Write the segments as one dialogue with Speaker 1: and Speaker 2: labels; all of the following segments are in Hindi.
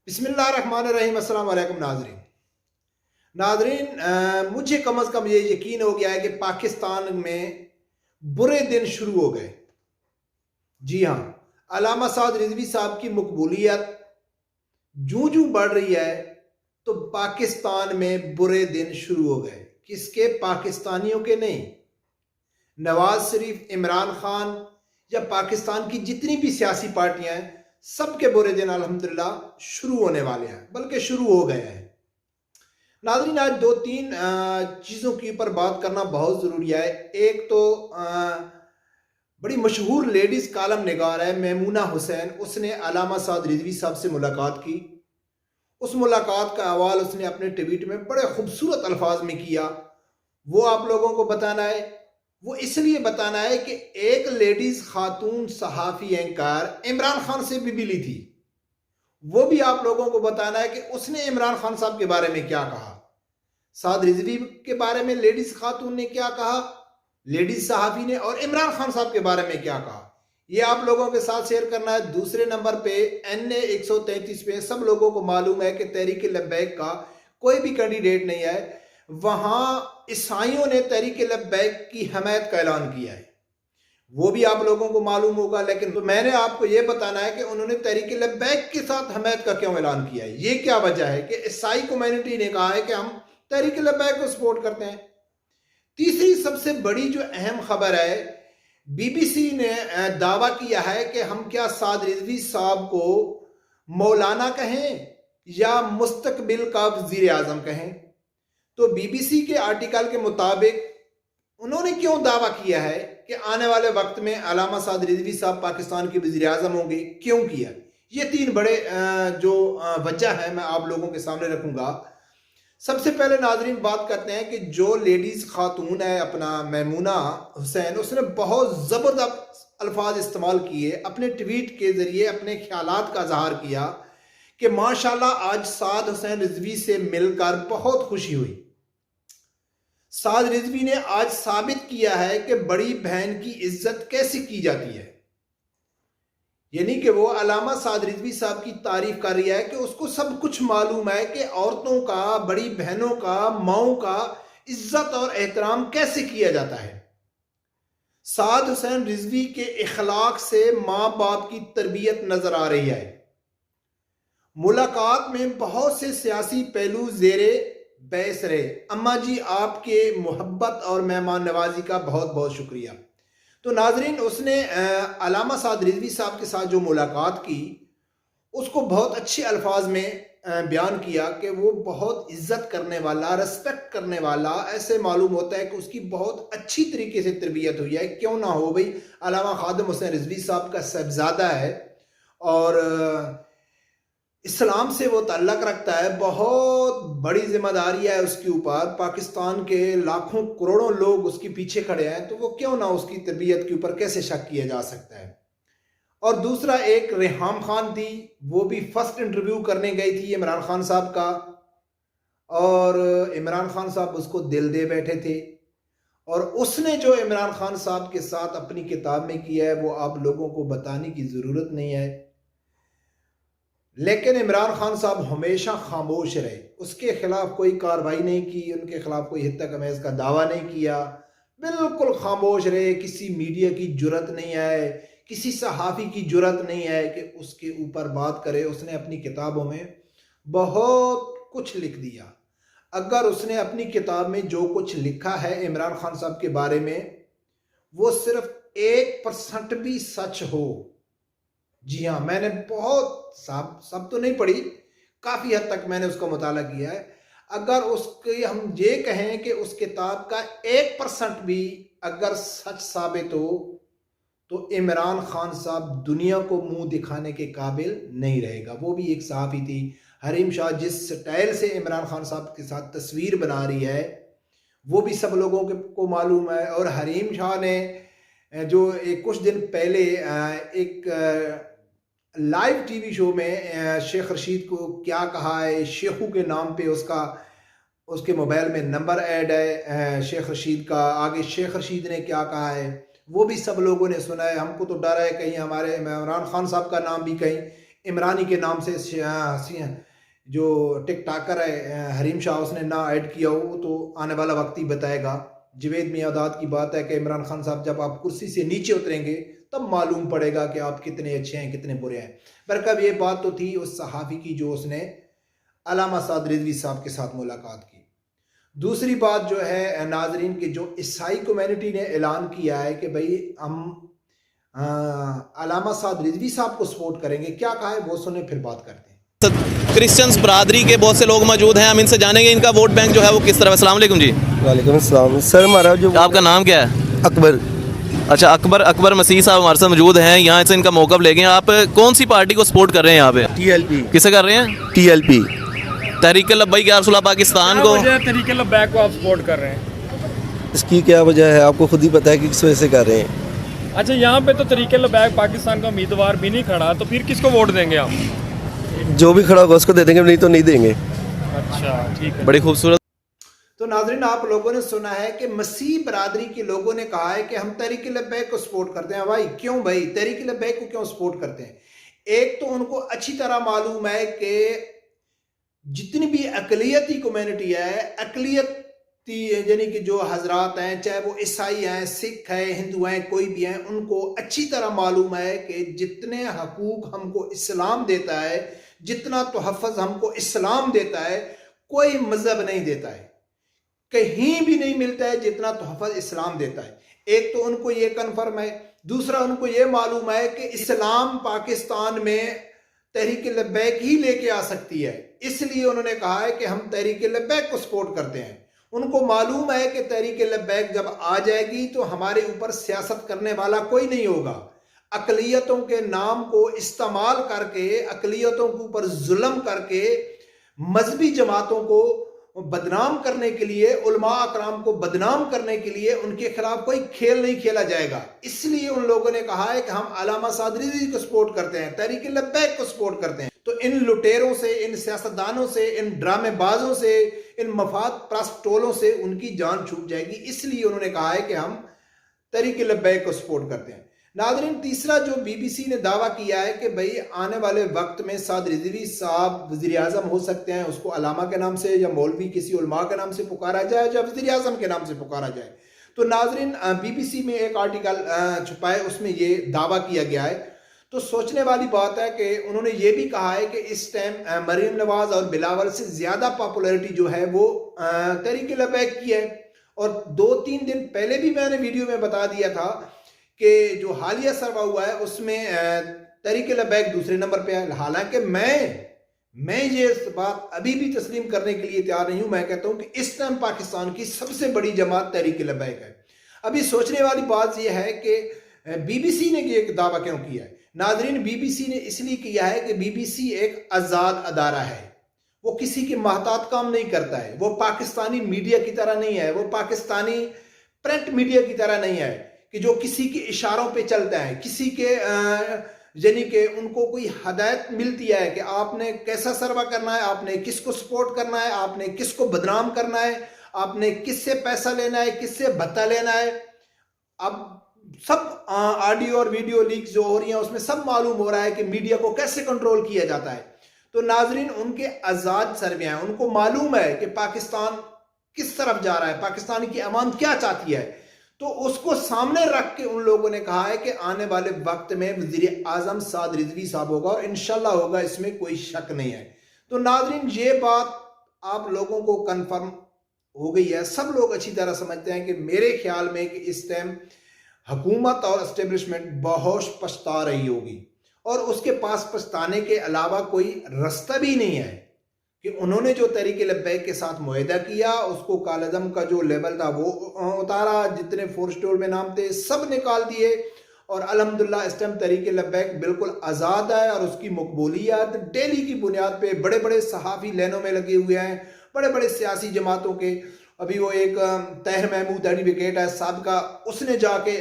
Speaker 1: बिस्मिल्लाहिर्रहमानिर्रहीम। अस्सलाम वालेकुम नाजरीन। मुझे कम अज़ कम ये यकीन हो गया है कि पाकिस्तान में बुरे दिन शुरू हो गए। जी हाँ, अल्लामा साद रिजवी साहब की मकबूलियत जूं जूं बढ़ रही है तो पाकिस्तान में बुरे दिन शुरू हो गए। किसके? पाकिस्तानियों के नहीं। नवाज शरीफ, इमरान खान या पाकिस्तान की जितनी भी सियासी पार्टियां हैं, सबके बुरे दिन अल्हम्दुलिल्लाह शुरू होने वाले हैं, बल्कि शुरू हो गए हैं। नाज़रीन, आज दो तीन चीज़ों के ऊपर बात करना बहुत ज़रूरी है। एक तो बड़ी मशहूर लेडीज़ कालम निगार है मेमूना हुसैन, उसने अल्लामा साद रिजवी साहब से मुलाकात की। उस मुलाकात का हवाल उसने अपने ट्वीट में बड़े खूबसूरत अल्फाज में किया। वो आप लोगों को बताना है, वो इसलिए बताना है कि एक लेडीज़ खातून सहाफ़ी एंकर इमरान खान से भी मिली थी। वो भी आप लोगों को बताना है कि उसने इमरान खान साहब के बारे में क्या कहा, साद रिजवी के बारे में लेडीज खातून ने क्या कहा, लेडीज सहाफी ने, और इमरान खान साहब के बारे में क्या कहा, ये आप लोगों के साथ शेयर करना है। दूसरे नंबर पे NA 133 पे सब लोगों को मालूम है कि तहरीक लब्बैक का कोई भी कैंडिडेट नहीं है। वहां ईसाइयों ने तहरीक लब्बैक की हमायत का ऐलान किया है, वो भी आप लोगों को मालूम होगा। लेकिन तो मैंने आपको यह बताना है कि उन्होंने तहरीक लब्बैक के साथ हमायत का क्यों ऐलान किया है। ये क्या वजह है कि ईसाई कम्युनिटी ने कहा है कि हम तहरीक लब्बैक को सपोर्ट करते हैं। तीसरी सबसे बड़ी जो अहम खबर है, BBC ने दावा किया है कि हम क्या साद रिजवी साहब को मौलाना कहें या मुस्तकबिल का वजीर आजम कहें। तो BBC के आर्टिकल के मुताबिक उन्होंने क्यों दावा किया है कि आने वाले वक्त में अल्लामा साद रिजवी साहब पाकिस्तान के वजीर आजम होंगे, क्यों किया? ये तीन बड़े जो वजह है मैं आप लोगों के सामने रखूंगा। सबसे पहले नाजरीन बात करते हैं कि जो लेडीज खातून है अपना मेमूना हुसैन, उसने बहुत ज़बरदस्त अल्फाज इस्तेमाल किए, अपने ट्वीट के ज़रिए अपने ख्यालात का इजहार किया कि माशाल्लाह आज साद हुसैन रिजवी से मिलकर बहुत खुशी हुई। साद रिजवी ने आज साबित किया है कि बड़ी बहन की इज्जत कैसे की जाती है। यानी कि वो अल्लामा साद रिजवी साहब की तारीफ कर रही है कि उसको सब कुछ मालूम है कि औरतों का, बड़ी बहनों का, माओं का इज्जत और एहतराम कैसे किया जाता है। साद हुसैन रिजवी के इखलाक से माँ बाप की तरबियत नजर आ रही है। मुलाकात में बहुत से सियासी पहलू जेरे बहस रहे। अम्मा जी, आपके मोहब्बत और मेहमान नवाजी का बहुत बहुत शुक्रिया। तो नाजरीन, उसने अल्लामा साद रिजवी साहब के साथ जो मुलाकात की, उसको बहुत अच्छे अल्फाज में बयान किया कि वो बहुत इज्जत करने वाला, रिस्पेक्ट करने वाला, ऐसे मालूम होता है कि उसकी बहुत अच्छी तरीके से तरबियत हुई है। क्यों ना हो भाई, अल्लामा खादिम हुसैन रिजवी साहब का साहबजादा है और इस्लाम से वो ताल्लुक़ रखता है। बहुत बड़ी जिम्मेदारी है उसके ऊपर, पाकिस्तान के लाखों करोड़ों लोग उसके पीछे खड़े हैं, तो वो क्यों ना उसकी तरबियत के ऊपर कैसे शक किया जा सकता है। और दूसरा, एक रेहाम खान थी, वो भी फर्स्ट इंटरव्यू करने गई थी इमरान खान साहब का, और इमरान खान साहब उसको दिल दे बैठे थे। और उसने जो इमरान खान साहब के साथ अपनी किताब में किया है वो आप लोगों को बताने की ज़रूरत नहीं है। लेकिन इमरान खान साहब हमेशा खामोश रहे, उसके खिलाफ कोई कार्रवाई नहीं की, उनके खिलाफ कोई हित्तक अमेज का दावा नहीं किया, बिल्कुल खामोश रहे। किसी मीडिया की जुर्रत नहीं है, किसी सहाफ़ी की जुर्रत नहीं है कि उसके ऊपर बात करे। उसने अपनी किताबों में बहुत कुछ लिख दिया। अगर उसने अपनी किताब में जो कुछ लिखा है इमरान खान साहब के बारे में, वो सिर्फ 1% भी सच हो, जी हाँ, मैंने बहुत सब तो नहीं पढ़ी, काफ़ी हद तक मैंने उसका मुताला किया है। अगर उसके हम ये कहें कि उस किताब का 1% भी अगर सच साबित हो तो इमरान खान साहब दुनिया को मुंह दिखाने के काबिल नहीं रहेगा। वो भी एक सहाफ़ी थी। हरीम शाह जिस स्टाइल से इमरान खान साहब के साथ तस्वीर बना रही है वो भी सब लोगों को मालूम है। और हरीम शाह ने जो एक कुछ दिन पहले एक लाइव टीवी शो में शेख रशीद को क्या कहा है, शेखू के नाम पे उसके मोबाइल में नंबर ऐड है शेख रशीद का, आगे शेख रशीद ने क्या कहा है वो भी सब लोगों ने सुना है। हमको तो डर है कहीं हमारे इमरान खान साहब का नाम भी कहीं इमरानी के नाम से जो टिकटाकर है हरीम शाह, उसने ना ऐड किया हो तो आने वाला वक्त ही बताएगा। जवेद मियादाद की बात है कि इमरान खान साहब जब आप कुर्सी से नीचे उतरेंगे तब मालूम पड़ेगा कि आप कितने अच्छे हैं कितने बुरे हैं। पर कब ये बात तो थी उस सहाफ़ी की जो उसने अल्लामा साद रिजवी साहब के साथ मुलाकात की। दूसरी बात जो है नाजरीन की, जो ईसाई कम्युनिटी ने ऐलान किया है कि भाई हम अल्लामा साद रिजवी साहब को सपोर्ट करेंगे, क्या कहा है वो सुने फिर बात करते हैं।
Speaker 2: क्रिश्चियंस बरादरी के बहुत से लोग मौजूद हैं, हम इनसे जानेंगे इनका वोट बैंक जो है वो किस तरह। अस्सलाम वालेकुम जी।
Speaker 3: वालेकुम अस्सलाम सर। हमारा जो
Speaker 2: आपका नाम क्या है?
Speaker 3: अकबर।
Speaker 2: अच्छा, अकबर मसीह साहब हमारे साथ मौजूद हैं, यहाँ से इनका मौक़िफ़ लेंगे। आप कौन सी पार्टी को सपोर्ट कर रहे हैं यहाँ पे?
Speaker 3: TLP।
Speaker 2: किसे कर रहे हैं?
Speaker 3: TLP
Speaker 2: तहरीक लब्बैक या रसूलुल्लाह पाकिस्तान को।
Speaker 4: तहरीक लब्बैक को आप सपोर्ट कर रहे हैं?
Speaker 3: इसकी क्या वजह है, आपको खुद ही पता है कि किस वजह से कर रहे हैं।
Speaker 4: अच्छा, यहाँ पे तो तहरीक लब्बैक पाकिस्तान का उम्मीदवार भी नहीं खड़ा, तो फिर किसको वोट देंगे आप?
Speaker 3: जो भी खड़ा होगा उसको दे देंगे, नहीं तो नहीं देंगे।
Speaker 4: अच्छा, ठीक है।
Speaker 2: बड़ी खूबसूरत।
Speaker 1: तो नाज़रीन, आप लोगों ने सुना है कि मसीह बरादरी के लोगों ने कहा है कि हम तहरीक लब्बैक को सपोर्ट करते हैं। भाई क्यों भाई तहरीक लब्बैक को क्यों सपोर्ट करते हैं? एक तो उनको अच्छी तरह मालूम है कि जितनी भी अकलियती कम्युनिटी है, अकलियती यानी कि जो हजरात हैं, चाहे वो ईसाई हैं, सिख हैं, हिंदू हैं, कोई भी हैं, उनको अच्छी तरह मालूम है कि जितने हकूक हमको इस्लाम देता है, जितना तोहफ़्फ़ुज़ हमको इस्लाम देता है, कोई मजहब नहीं देता है, कहीं भी नहीं मिलता है जितना तोहफ़्फ़ुज़ इस्लाम देता है। एक तो उनको ये कन्फर्म है, दूसरा उनको ये मालूम है कि इस्लाम पाकिस्तान में तहरीक लब्बैक ही लेके आ सकती है, इसलिए उन्होंने कहा है कि हम तहरीक लब्बैक को सपोर्ट करते हैं। उनको मालूम है कि तहरीक लब्बैक जब आ जाएगी तो हमारे ऊपर सियासत करने वाला कोई नहीं होगा। अकलियतों के नाम को इस्तेमाल करके, अकलियतों के ऊपर जुल्म करके, मजहबी जमातों को बदनाम करने के लिए, उलमा अकराम को बदनाम करने के लिए उनके खिलाफ कोई खेल नहीं खेला जाएगा। इसलिए उन लोगों ने कहा है कि हम अल्लामा साद रिजवी को सपोर्ट करते हैं, तहरीक लब्बैक को सपोर्ट करते हैं। तो इन लुटेरों से, इन सियासतदानों से, इन ड्रामेबाजों से, इन मफाद प्रस्त टोलों से उनकी जान छूट जाएगी। इसलिए उन्होंने कहा है कि हम तहरीक लब्बैक को सपोर्ट करते हैं। नाज़रीन, तीसरा जो BBC ने दावा किया है कि भाई आने वाले वक्त में साद रिजवी साहब वज़ीर आज़म हो सकते हैं, उसको अलामा के नाम से या मौलवी किसी उलमा के नाम से पुकारा जाए या वज़ीर आज़म के नाम से पुकारा जाए। तो नाज़रीन, BBC में एक आर्टिकल छुपा है, उसमें ये दावा किया गया है। तो सोचने वाली बात है कि उन्होंने ये भी कहा है कि इस टाइम मरीम नवाज और बिलावल से ज़्यादा पॉपुलैरिटी जो है वो तहरीक लब्बैक की है। और 2-3 दिन पहले भी मैंने वीडियो में बता दिया था कि जो हालिया सर्वा हुआ है उसमें तहरीक लब्बैक दूसरे नंबर पे है। हालांकि मैं ये बात अभी भी तस्लीम करने के लिए तैयार नहीं हूं। मैं कहता हूं कि इस टाइम पाकिस्तान की सबसे बड़ी जमात तहरीक लब्बैक है। अभी सोचने वाली बात यह है कि BBC ने ये दावा क्यों किया है। नाजरीन, BBC ने इसलिए किया है कि BBC एक आज़ाद अदारा है, वो किसी के महतात काम नहीं करता है, वो पाकिस्तानी मीडिया की तरह नहीं है, वो पाकिस्तानी प्रिंट मीडिया की तरह नहीं है कि जो किसी के इशारों पे चलता है, किसी के यानी कि उनको कोई हदायत मिलती है कि आपने कैसा सर्वा करना है, आपने किसको सपोर्ट करना है, आपने किसको बदनाम करना है, आपने किससे पैसा लेना है, किससे भत्ता लेना है। अब सब ऑडियो और वीडियो लीक जो हो रही है उसमें सब मालूम हो रहा है कि मीडिया को कैसे कंट्रोल किया जाता है। तो नाजरीन, उनके आज़ाद सर्वे हैं, उनको मालूम है कि पाकिस्तान किस तरफ जा रहा है, पाकिस्तान की अवाम क्या चाहती है। तो उसको सामने रख के उन लोगों ने कहा है कि आने वाले वक्त में वज़ीर आज़म साद रिजवी साहब होगा और इंशाल्लाह होगा, इसमें कोई शक नहीं है। तो नाजरीन, ये बात आप लोगों को कंफर्म हो गई है, सब लोग अच्छी तरह समझते हैं कि मेरे ख्याल में कि इस टाइम हुकूमत और एस्टेब्लिशमेंट बहुत पछता रही होगी और उसके पास पछताने के अलावा कोई रास्ता भी नहीं है कि उन्होंने जो तहरीक लब्बैक के साथ मुआहदा किया, उसको कालअदम का जो लेवल था वो उतारा, जितने फोर्स टोल में नाम थे सब निकाल दिए और अल्हम्दुलिल्लाह इस टाइम तहरीक लब्बैक बिल्कुल आज़ाद है और उसकी मकबूलियत डेली की बुनियाद पे बड़े बड़े सहाफ़ी लाइनों में लगे हुए हैं, बड़े बड़े सियासी जमातों के। अभी वो एक ताहिर महमूद एडवोकेट है साबिका, उसने जाके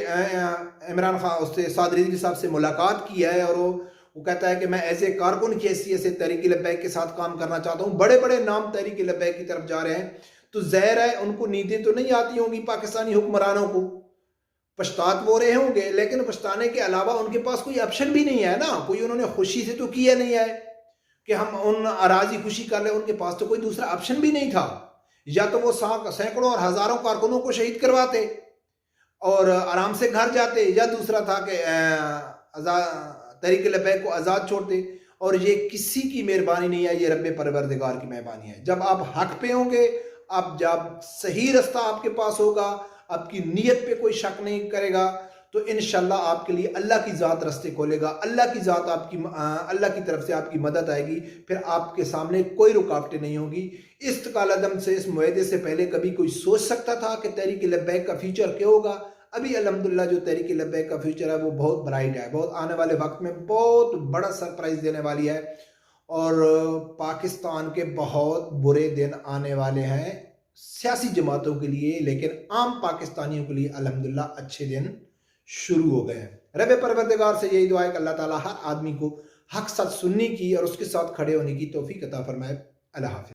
Speaker 1: इमरान खान उससे साद रिजवी साहब से मुलाकात की है और वो कहता है कि मैं एज ए कारकुन की हैसियत से तहरीक लब्बैक के साथ काम करना चाहता हूँ। बड़े बड़े नाम तहरीक लब्बैक की तरफ जा रहे हैं, तो ज़ाहिर है उनको नींदें तो नहीं आती होंगी पाकिस्तानी हुक्मरानों को। पछतात वो रहे होंगे, लेकिन पछताने के अलावा उनके पास कोई ऑप्शन भी नहीं है ना, कोई उन्होंने खुशी से तो किया नहीं है कि हम उन अराजी खुशी कर ले, उनके पास तो कोई दूसरा ऑप्शन भी नहीं था। या तो वो सैकड़ों और हजारों कारकुनों को शहीद करवाते और आराम से घर जाते, या दूसरा था कि तहरीक लबैक को आज़ाद छोड़ते। और ये किसी की मेहरबानी नहीं है, ये रब्बे परवरदिगार की मेहरबानी है। जब आप हक पे होंगे, आप जब सही रास्ता आपके पास होगा, आपकी नीयत पे कोई शक नहीं करेगा, तो इंशाल्लाह आपके लिए अल्लाह की ज़ात रास्ते खोलेगा, अल्लाह की ज़ात अल्लाह की तरफ से आपकी मदद आएगी, फिर आपके सामने कोई रुकावटें नहीं होगी। इस्तकालदम से, इस मुआहदे से पहले कभी कोई सोच सकता था कि तहरीक लब्बैक का फ्यूचर क्या होगा? अभी अल्हम्दुलिल्लाह जो तहरीक लब्बैक का फ्यूचर है वो बहुत ब्राइट है, बहुत आने वाले वक्त में बहुत बड़ा सरप्राइज देने वाली है। और पाकिस्तान के बहुत बुरे दिन आने वाले हैं सियासी जमातों के लिए, लेकिन आम पाकिस्तानियों के लिए अल्हम्दुलिल्लाह अच्छे दिन शुरू हो गए हैं। रब परवरदिगार से यही दुआ है कि अल्लाह ताला हर आदमी को हक सच सुनने की और उसके साथ खड़े होने की तौफीक अता फरमाए। अल्लाह हाफ़िज़।